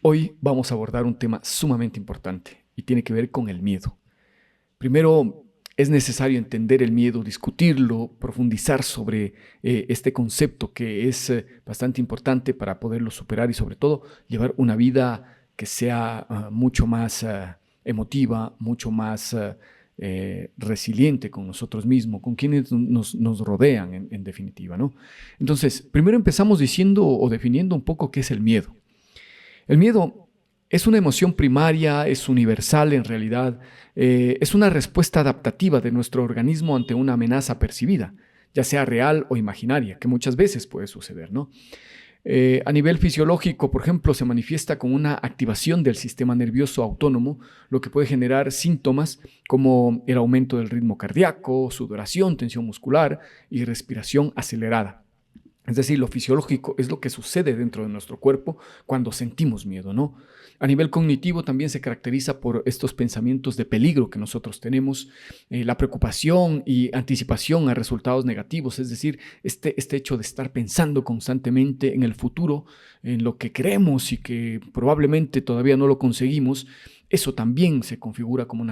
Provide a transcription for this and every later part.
Hoy vamos a abordar un tema sumamente importante y tiene que ver con el miedo. Primero, es necesario entender el miedo, discutirlo, profundizar sobre este concepto que es bastante importante para poderlo superar y sobre todo llevar una vida que sea mucho más emotiva, mucho más resiliente con nosotros mismos, con quienes nos rodean en definitiva, ¿no? Entonces, primero empezamos diciendo o definiendo un poco qué es el miedo. El miedo es una emoción primaria, es universal en realidad, es una respuesta adaptativa de nuestro organismo ante una amenaza percibida, ya sea real o imaginaria, que muchas veces puede suceder, ¿no? A nivel fisiológico, por ejemplo, se manifiesta con una activación del sistema nervioso autónomo, lo que puede generar síntomas como el aumento del ritmo cardíaco, sudoración, tensión muscular y respiración acelerada. Es decir, lo fisiológico es lo que sucede dentro de nuestro cuerpo cuando sentimos miedo, ¿no? A nivel cognitivo también se caracteriza por estos pensamientos de peligro que nosotros tenemos, la preocupación y anticipación a resultados negativos, es decir, este hecho de estar pensando constantemente en el futuro, en lo que queremos y que probablemente todavía no lo conseguimos. Eso también se configura como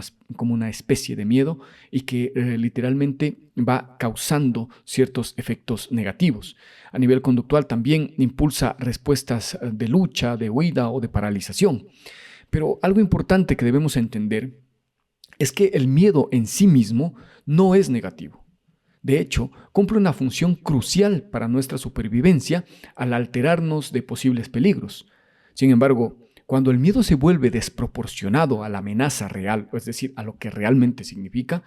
una especie de miedo y que literalmente va causando ciertos efectos negativos. A nivel conductual también impulsa respuestas de lucha, de huida o de paralización. Pero algo importante que debemos entender es que el miedo en sí mismo no es negativo. De hecho, cumple una función crucial para nuestra supervivencia al alterarnos de posibles peligros. Sin embargo, cuando el miedo se vuelve desproporcionado a la amenaza real, es decir, a lo que realmente significa,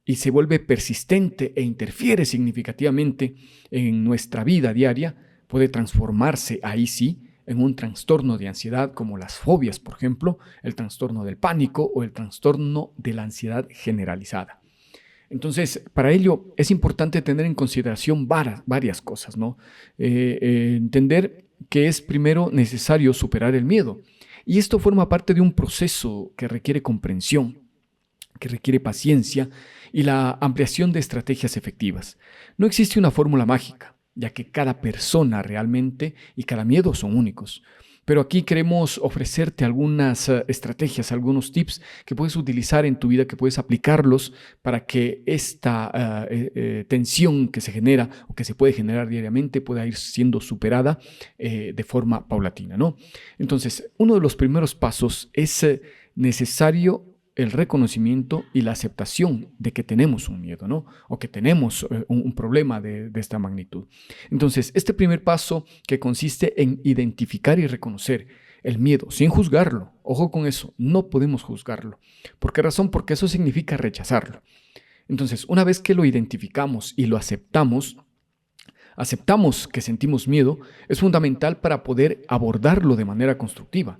y se vuelve persistente e interfiere significativamente en nuestra vida diaria, puede transformarse ahí sí en un trastorno de ansiedad como las fobias, por ejemplo, el trastorno del pánico o el trastorno de la ansiedad generalizada. Entonces, para ello es importante tener en consideración varias cosas, ¿no? Entender que es primero necesario superar el miedo. Y esto forma parte de un proceso que requiere comprensión, que requiere paciencia y la ampliación de estrategias efectivas. No existe una fórmula mágica, ya que cada persona realmente y cada miedo son únicos. Pero aquí queremos ofrecerte algunas estrategias, algunos tips que puedes utilizar en tu vida, que puedes aplicarlos para que esta tensión que se genera o que se puede generar diariamente pueda ir siendo superada de forma paulatina, ¿no? Entonces, uno de los primeros pasos es necesario el reconocimiento y la aceptación de que tenemos un miedo, ¿no? O que tenemos un problema de esta magnitud. Entonces, este primer paso que consiste en identificar y reconocer el miedo sin juzgarlo. Ojo con eso, no podemos juzgarlo. ¿Por qué razón? Porque eso significa rechazarlo. Entonces, una vez que lo identificamos y lo aceptamos que sentimos miedo, es fundamental para poder abordarlo de manera constructiva.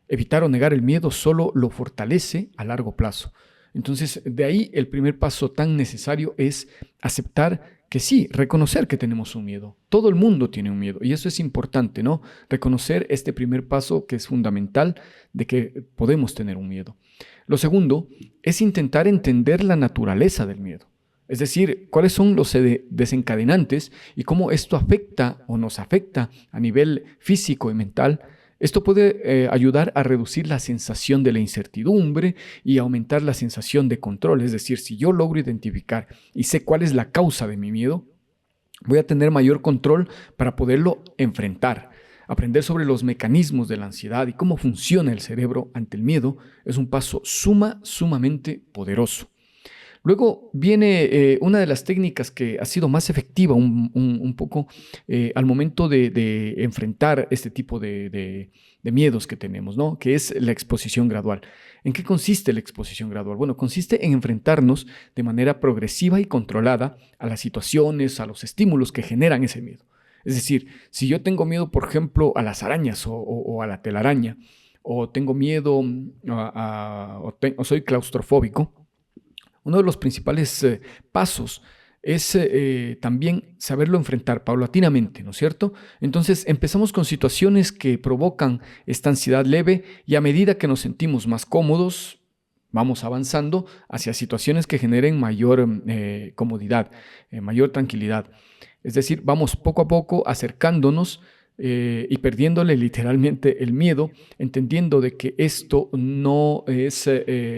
Evitar o negar el miedo solo lo fortalece a largo plazo. Entonces, de ahí el primer paso tan necesario es aceptar que sí, reconocer que tenemos un miedo. Todo el mundo tiene un miedo y eso es importante, ¿no? Reconocer este primer paso que es fundamental de que podemos tener un miedo. Lo segundo es intentar entender la naturaleza del miedo. Es decir, cuáles son los desencadenantes y cómo esto afecta o nos afecta a nivel físico y mental. Esto puede ayudar a reducir la sensación de la incertidumbre y aumentar la sensación de control. Es decir, si yo logro identificar y sé cuál es la causa de mi miedo, voy a tener mayor control para poderlo enfrentar. Aprender sobre los mecanismos de la ansiedad y cómo funciona el cerebro ante el miedo es un paso sumamente poderoso. Luego viene una de las técnicas que ha sido más efectiva un poco al momento de enfrentar este tipo de miedos que tenemos, ¿no? Que es la exposición gradual. ¿En qué consiste la exposición gradual? Bueno, consiste en enfrentarnos de manera progresiva y controlada a las situaciones, a los estímulos que generan ese miedo. Es decir, si yo tengo miedo, por ejemplo, a las arañas o a la telaraña, o tengo miedo o soy claustrofóbico, uno de los principales pasos es también saberlo enfrentar paulatinamente, ¿no es cierto? Entonces empezamos con situaciones que provocan esta ansiedad leve y a medida que nos sentimos más cómodos, vamos avanzando hacia situaciones que generen mayor comodidad, mayor tranquilidad. Es decir, vamos poco a poco acercándonos y perdiéndole literalmente el miedo, entendiendo de que esto no es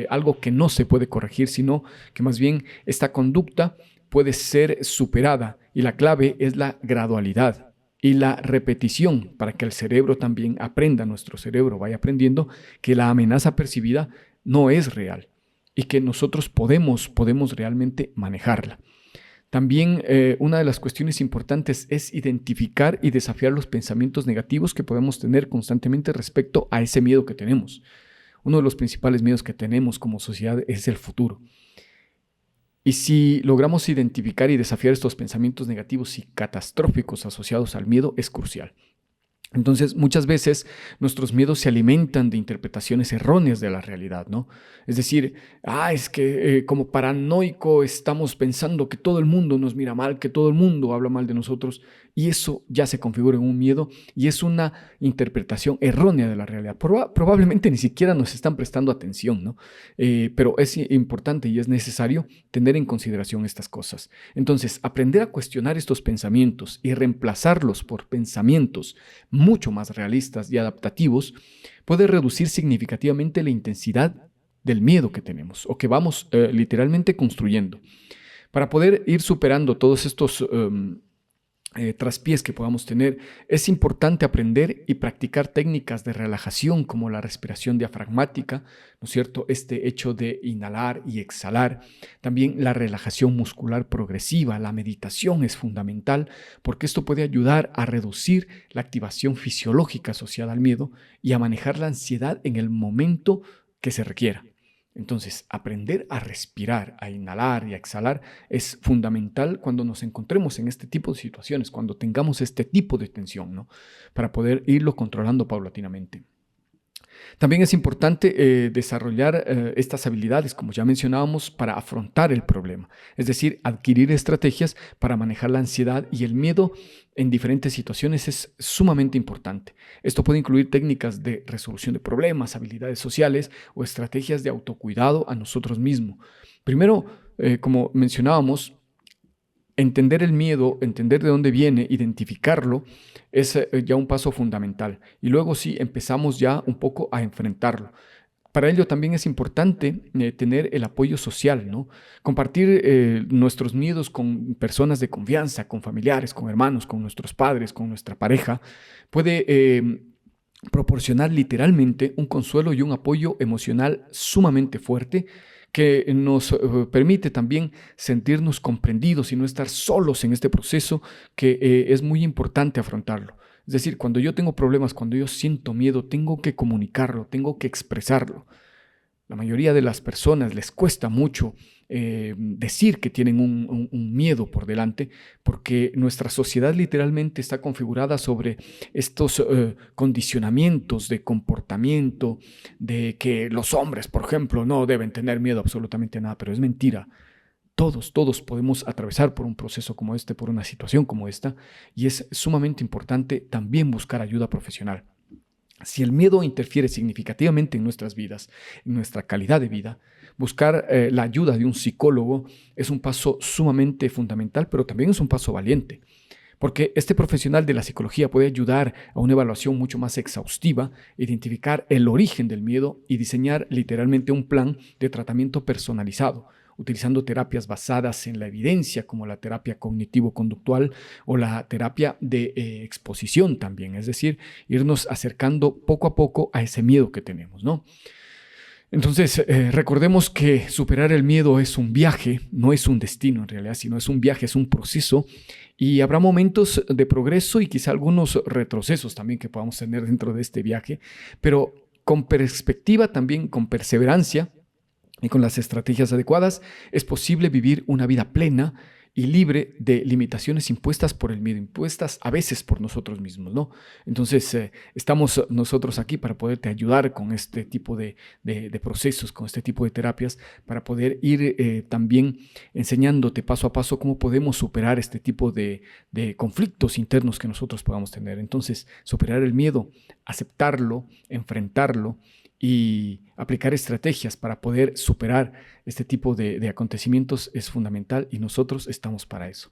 algo que no se puede corregir, sino que más bien esta conducta puede ser superada, y la clave es la gradualidad y la repetición para que el cerebro también aprenda, nuestro cerebro vaya aprendiendo que la amenaza percibida no es real y que nosotros podemos realmente manejarla. También una de las cuestiones importantes es identificar y desafiar los pensamientos negativos que podemos tener constantemente respecto a ese miedo que tenemos. Uno de los principales miedos que tenemos como sociedad es el futuro. Y si logramos identificar y desafiar estos pensamientos negativos y catastróficos asociados al miedo, es crucial. Entonces, muchas veces nuestros miedos se alimentan de interpretaciones erróneas de la realidad, ¿no? Es decir, es que como paranoico estamos pensando que todo el mundo nos mira mal, que todo el mundo habla mal de nosotros, y eso ya se configura en un miedo y es una interpretación errónea de la realidad. Probablemente ni siquiera nos están prestando atención, ¿no? Pero es importante y es necesario tener en consideración estas cosas. Entonces, aprender a cuestionar estos pensamientos y reemplazarlos por pensamientos mucho más realistas y adaptativos puede reducir significativamente la intensidad del miedo que tenemos o que vamos literalmente construyendo. Para poder ir superando todos estos traspiés que podamos tener, es importante aprender y practicar técnicas de relajación como la respiración diafragmática, ¿no es cierto? Este hecho de inhalar y exhalar. También la relajación muscular progresiva, la meditación es fundamental porque esto puede ayudar a reducir la activación fisiológica asociada al miedo y a manejar la ansiedad en el momento que se requiera. Entonces, aprender a respirar, a inhalar y a exhalar es fundamental cuando nos encontremos en este tipo de situaciones, cuando tengamos este tipo de tensión, ¿no? Para poder irlo controlando paulatinamente. También es importante desarrollar estas habilidades, como ya mencionábamos, para afrontar el problema, es decir, adquirir estrategias para manejar la ansiedad y el miedo en diferentes situaciones es sumamente importante. Esto puede incluir técnicas de resolución de problemas, habilidades sociales o estrategias de autocuidado a nosotros mismos. Primero, como mencionábamos, entender el miedo, entender de dónde viene, identificarlo, es ya un paso fundamental. Y luego sí, empezamos ya un poco a enfrentarlo. Para ello también es importante tener el apoyo social, ¿no? Compartir nuestros miedos con personas de confianza, con familiares, con hermanos, con nuestros padres, con nuestra pareja, puede proporcionar literalmente un consuelo y un apoyo emocional sumamente fuerte que nos permite también sentirnos comprendidos y no estar solos en este proceso que es muy importante afrontarlo. Es decir, cuando yo tengo problemas, cuando yo siento miedo, tengo que comunicarlo, tengo que expresarlo. La mayoría de las personas les cuesta mucho decir que tienen un miedo por delante, porque nuestra sociedad literalmente está configurada sobre estos condicionamientos de comportamiento, de que los hombres, por ejemplo, no deben tener miedo absolutamente a nada, pero es mentira. Todos podemos atravesar por un proceso como este, por una situación como esta, y es sumamente importante también buscar ayuda profesional. Si el miedo interfiere significativamente en nuestras vidas, en nuestra calidad de vida, buscar la ayuda de un psicólogo es un paso sumamente fundamental, pero también es un paso valiente, porque este profesional de la psicología puede ayudar a una evaluación mucho más exhaustiva, identificar el origen del miedo y diseñar literalmente un plan de tratamiento personalizado, utilizando terapias basadas en la evidencia, como la terapia cognitivo-conductual o la terapia de exposición también, es decir, irnos acercando poco a poco a ese miedo que tenemos, ¿no? Entonces, recordemos que superar el miedo es un viaje, no es un destino en realidad, sino es un viaje, es un proceso, y habrá momentos de progreso y quizá algunos retrocesos también que podamos tener dentro de este viaje, pero con perspectiva también, con perseverancia, y con las estrategias adecuadas es posible vivir una vida plena y libre de limitaciones impuestas por el miedo, impuestas a veces por nosotros mismos, ¿no? Entonces, estamos nosotros aquí para poderte ayudar con este tipo de procesos, con este tipo de terapias, para poder ir también enseñándote paso a paso cómo podemos superar este tipo de conflictos internos que nosotros podamos tener. Entonces, superar el miedo, aceptarlo, enfrentarlo, y aplicar estrategias para poder superar este tipo de acontecimientos es fundamental y nosotros estamos para eso.